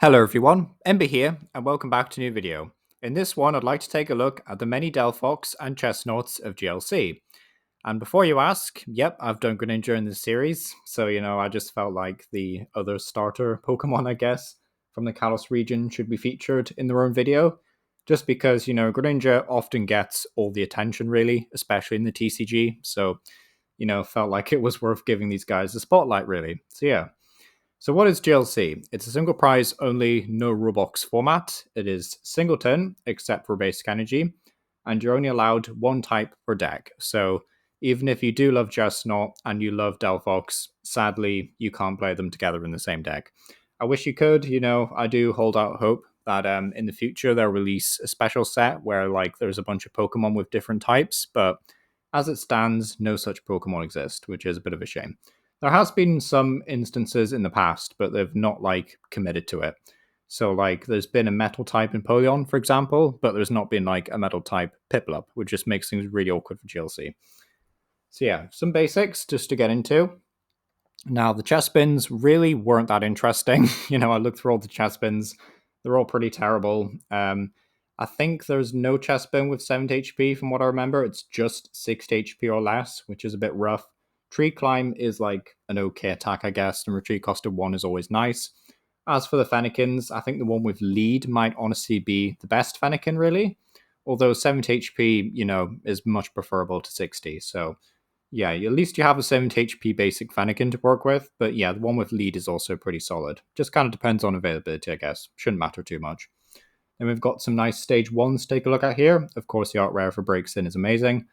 Hello everyone, Ember here, and welcome back to a new video. In this one, I'd like to take a look at the many Delphox and Chesnaughts of GLC. And before you ask, yep, I've done Greninja in this series, so I just felt like the other starter Pokemon, I guess, from the Kalos region should be featured in their own video. Just because, Greninja often gets all the attention, really, especially in the TCG, so, felt like it was worth giving these guys the spotlight, really. So yeah. So what is GLC? It's a single prize only, no rulebox format. It is singleton, except for basic energy, and you're only allowed one type per deck. So even if you do love Chestnut and you love Delphox, sadly you can't play them together in the same deck. I wish you could. I do hold out hope that in the future they'll release a special set where there's a bunch of Pokemon with different types, but as it stands, no such Pokemon exist, which is a bit of a shame. There has been some instances in the past, but they've not committed to it. So there's been a metal type in Polion, for example, but there's not been a metal type Piplup, which just makes things really awkward for GLC. So yeah, some basics just to get into. Now the chest spins really weren't that interesting. I looked through all the chest spins; they're all pretty terrible. I think there's no chest spin with 70 HP from what I remember. It's just 60 HP or less, which is a bit rough. Tree climb is an okay attack, I guess, and retreat cost of 1 is always nice. As for the Fennekins, I think the one with lead might honestly be the best Fennekin, really. Although 70 HP, is much preferable to 60. So, yeah, at least you have a 70 HP basic Fennekin to work with. But yeah, the one with lead is also pretty solid. Just kind of depends on availability, I guess. Shouldn't matter too much. Then we've got some nice stage 1s to take a look at here. Of course, the art rare for Breaks In is amazing.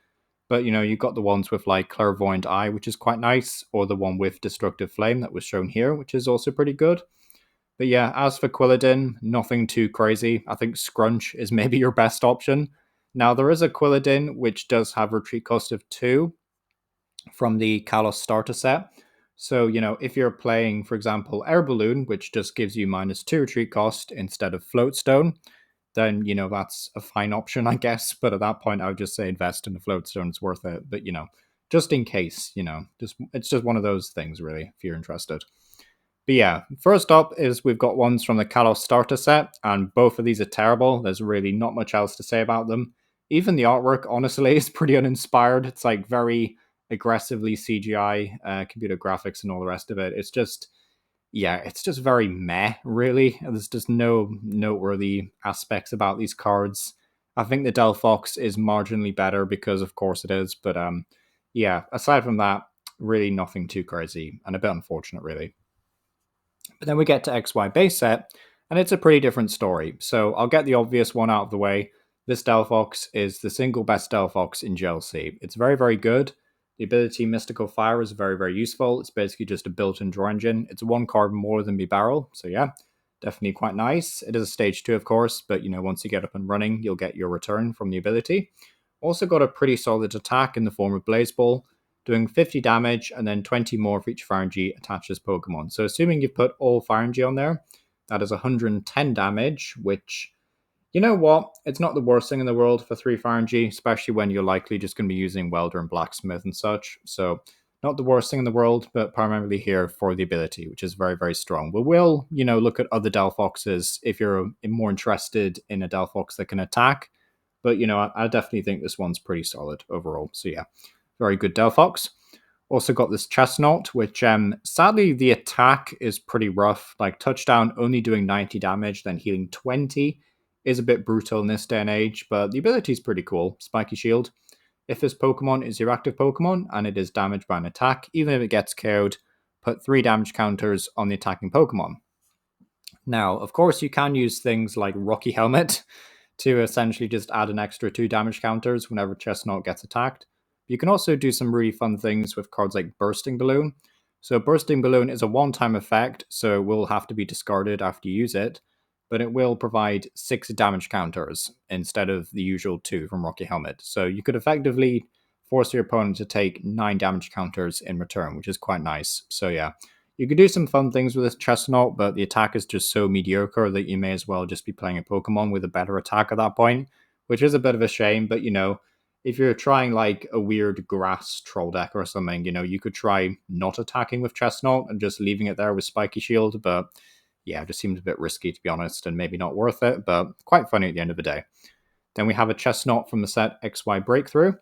But you've got the ones with Clairvoyant Eye, which is quite nice, or the one with Destructive Flame that was shown here, which is also pretty good. But yeah, as for Quilladin, nothing too crazy. I think Scrunch is maybe your best option. Now, there is a Quilladin which does have retreat cost of 2 from the Kalos starter set. So, if you're playing, for example, Air Balloon, which just gives you -2 retreat cost instead of Float Stone, then that's a fine option, I guess. But at that point, I would just say invest in the floatstone; it's worth it. But just in case, it's just one of those things, really, if you're interested. But yeah, first up is we've got ones from the Kalos starter set, and both of these are terrible. There's really not much else to say about them. Even the artwork, honestly, is pretty uninspired. It's very aggressively CGI, computer graphics, and all the rest of it. It's just very meh, really. There's just no noteworthy aspects about these cards. I think the Delphox is marginally better because, of course, it is. But yeah, aside from that, really nothing too crazy and a bit unfortunate, really. But then we get to XY base set, and it's a pretty different story. So I'll get the obvious one out of the way. This Delphox is the single best Delphox in GLC. It's very, very good. The ability Mystical Fire is very, very useful. It's basically just a built-in draw engine. It's 1 card more than Barrel, so yeah, definitely quite nice. It is a stage 2, of course, but once you get up and running, you'll get your return from the ability. Also got a pretty solid attack in the form of Blaze Ball, doing 50 damage and then 20 more for each Fire Energy attaches Pokemon. So assuming you've put all Fire Energy on there, that is 110 damage, which, you know what? It's not the worst thing in the world for 3 Fire Energy, especially when you're likely just going to be using Welder and Blacksmith and such. So not the worst thing in the world, but primarily here for the ability, which is very, very strong. We will, look at other Delphoxes if you're more interested in a Delphox that can attack. But, I definitely think this one's pretty solid overall. So yeah, very good Delphox. Also got this Chesnaught, which sadly the attack is pretty rough. Touchdown only doing 90 damage, then healing 20 is a bit brutal in this day and age, but the ability is pretty cool. Spiky Shield. If this Pokemon is your active Pokemon and it is damaged by an attack, even if it gets KO'd, put 3 damage counters on the attacking Pokemon. Now, of course, you can use things like Rocky Helmet to essentially just add an extra 2 damage counters whenever Chesnaught gets attacked. You can also do some really fun things with cards like Bursting Balloon. So Bursting Balloon is a one-time effect, so it will have to be discarded after you use it, but it will provide 6 damage counters instead of the usual 2 from Rocky Helmet. So you could effectively force your opponent to take 9 damage counters in return, which is quite nice. So yeah, you could do some fun things with this Chesnaught, but the attack is just so mediocre that you may as well just be playing a Pokemon with a better attack at that point, which is a bit of a shame, but if you're trying a weird grass troll deck or something, you could try not attacking with Chesnaught and just leaving it there with Spiky Shield, but yeah, it just seems a bit risky to be honest, and maybe not worth it, but quite funny at the end of the day. Then we have a Chesnaught from the set XY Breakthrough.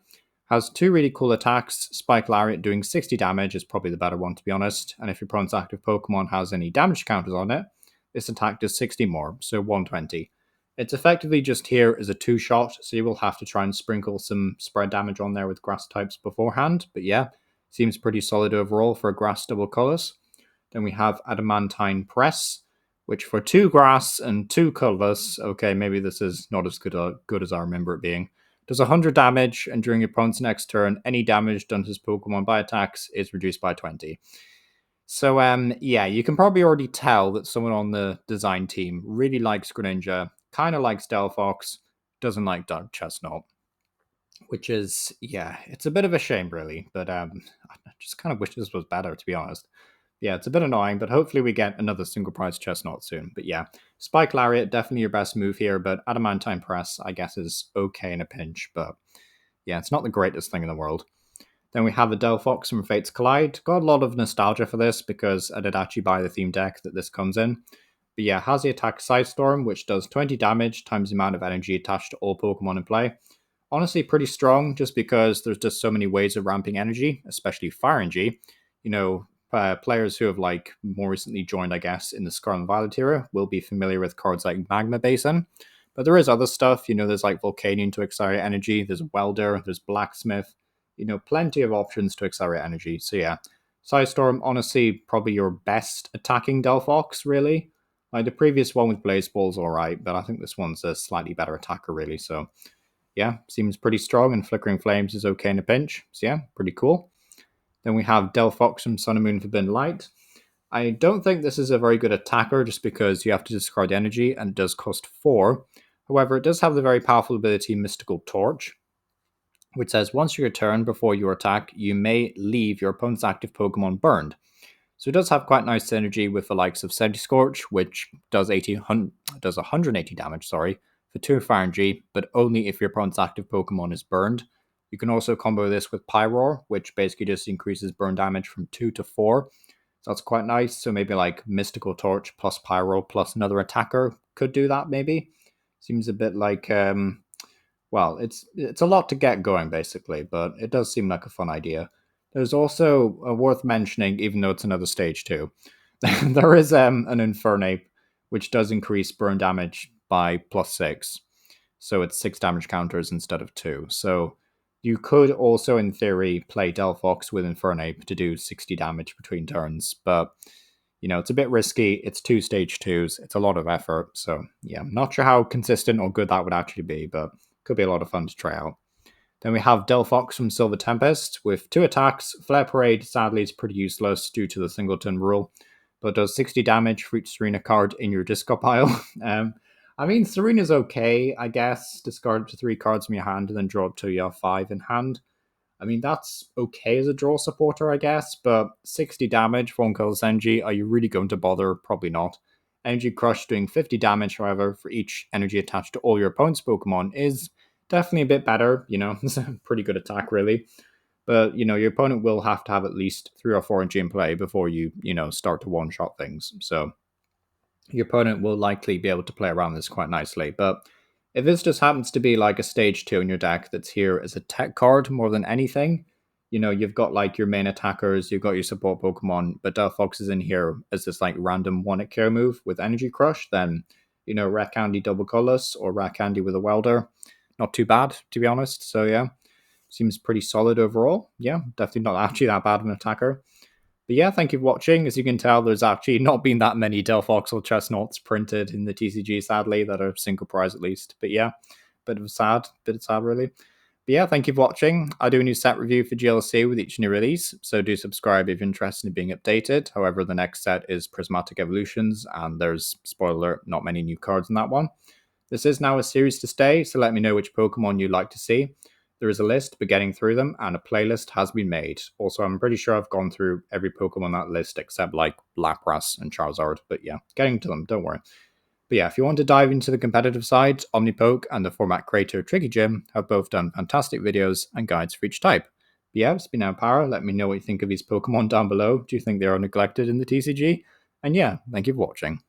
Has two really cool attacks. Spike Lariat doing 60 damage is probably the better one to be honest, and if your opponent's active Pokemon has any damage counters on it, this attack does 60 more, so 120. It's effectively just here as a two-shot, so you will have to try and sprinkle some spread damage on there with grass types beforehand, but yeah, seems pretty solid overall for a grass double colors. Then we have Adamantine Press, which for two grass and two colorless, okay, maybe this is not as good as I remember it being, does 100 damage, and during your opponent's next turn, any damage done to his Pokemon by attacks is reduced by 20. So, yeah, you can probably already tell that someone on the design team really likes Greninja, kind of likes Delphox, doesn't like Dark Chestnut, which is, yeah, it's a bit of a shame, really. But I just kind of wish this was better, to be honest. Yeah, it's a bit annoying, but hopefully we get another single prize Chestnut soon. But yeah, Spike Lariat, definitely your best move here, but Adamantine Press, I guess, is okay in a pinch, but yeah, it's not the greatest thing in the world. Then we have the Delphox from Fates Collide. Got a lot of nostalgia for this because I did actually buy the theme deck that this comes in. But yeah, has the attack Sidestorm, which does 20 damage times the amount of energy attached to all Pokemon in play. Honestly, pretty strong just because there's just so many ways of ramping energy, especially Fire Energy. You know, players who have like more recently joined, I guess, in the Scarlet and Violet era will be familiar with cards like Magma Basin. But there is other stuff, you know, there's like Volcanion to accelerate energy, there's Welder, there's Blacksmith, you know, plenty of options to accelerate energy. So yeah, Sidestorm, honestly, probably your best attacking Delphox, really. Like the previous one with Blaze Ball's alright, but I think this one's a slightly better attacker, really. So yeah, seems pretty strong, and Flickering Flames is okay in a pinch. So yeah, pretty cool. Then we have Delphox from Sun and Moon Forbidden Light. I don't think this is a very good attacker just because you have to discard energy and it does cost 4. However, it does have the very powerful ability Mystical Torch, which says once your turn before your attack, you may leave your opponent's active Pokemon burned. So it does have quite nice synergy with the likes of Scorch, which does 180 damage, for 2 Fire Energy, but only if your opponent's active Pokemon is burned. You can also combo this with Pyroar, which basically just increases burn damage from 2 to 4. So that's quite nice. So maybe like Mystical Torch plus Pyroar plus another attacker could do that, maybe. Seems a bit like well, it's a lot to get going basically, but it does seem like a fun idea. There's also worth mentioning, even though it's another stage too, there is an Infernape which does increase burn damage by +6, so it's 6 damage counters instead of 2. So you could also, in theory, play Delphox with Infernape to do 60 damage between turns, but you know, it's a bit risky. It's 2 stage 2s. It's a lot of effort. So, yeah, I'm not sure how consistent or good that would actually be, but could be a lot of fun to try out. Then we have Delphox from Silver Tempest with 2 attacks. Flare Parade, sadly, is pretty useless due to the singleton rule, but does 60 damage for each Serena card in your discard pile. I mean, Serena's okay, I guess. Discard up to 3 cards from your hand and then draw up to you have 5 in hand. I mean, that's okay as a draw supporter, I guess, but 60 damage for one colorless energy, are you really going to bother? Probably not. Energy Crush doing 50 damage, however, for each energy attached to all your opponent's Pokemon is definitely a bit better. You know, it's a pretty good attack, really. But, you know, your opponent will have to have at least 3 or 4 energy in play before you know, start to one-shot things. So your opponent will likely be able to play around this quite nicely. But if this just happens to be like a stage 2 in your deck that's here as a tech card more than anything, you know, you've got like your main attackers, you've got your support Pokemon, but Delphox is in here as this like random one-hit KO move with Energy Crush, then, you know, Rat Candy double colorless or Rat Candy with a Welder. Not too bad, to be honest. So yeah, seems pretty solid overall. Yeah, definitely not actually that bad of an attacker. But yeah, thank you for watching. As you can tell, there's actually not been that many Delphox or Chesnaughts printed in the TCG, sadly, that are single prize at least. But yeah, bit of sad really. But yeah, thank you for watching. I do a new set review for GLC with each new release, so do subscribe if you're interested in being updated. However, the next set is Prismatic Evolutions, and there's, spoiler alert, not many new cards in that one. This is now a series to stay, so let me know which Pokemon you'd like to see. There is a list, but getting through them, and a playlist has been made. Also, I'm pretty sure I've gone through every Pokemon on that list except like Lapras and Charizard, but yeah, getting to them, don't worry. But yeah, if you want to dive into the competitive side, Omnipoke and the format creator Tricky Jim have both done fantastic videos and guides for each type. But yeah, it's been our power. Let me know what you think of these Pokemon down below. Do you think they are neglected in the TCG? And yeah, thank you for watching.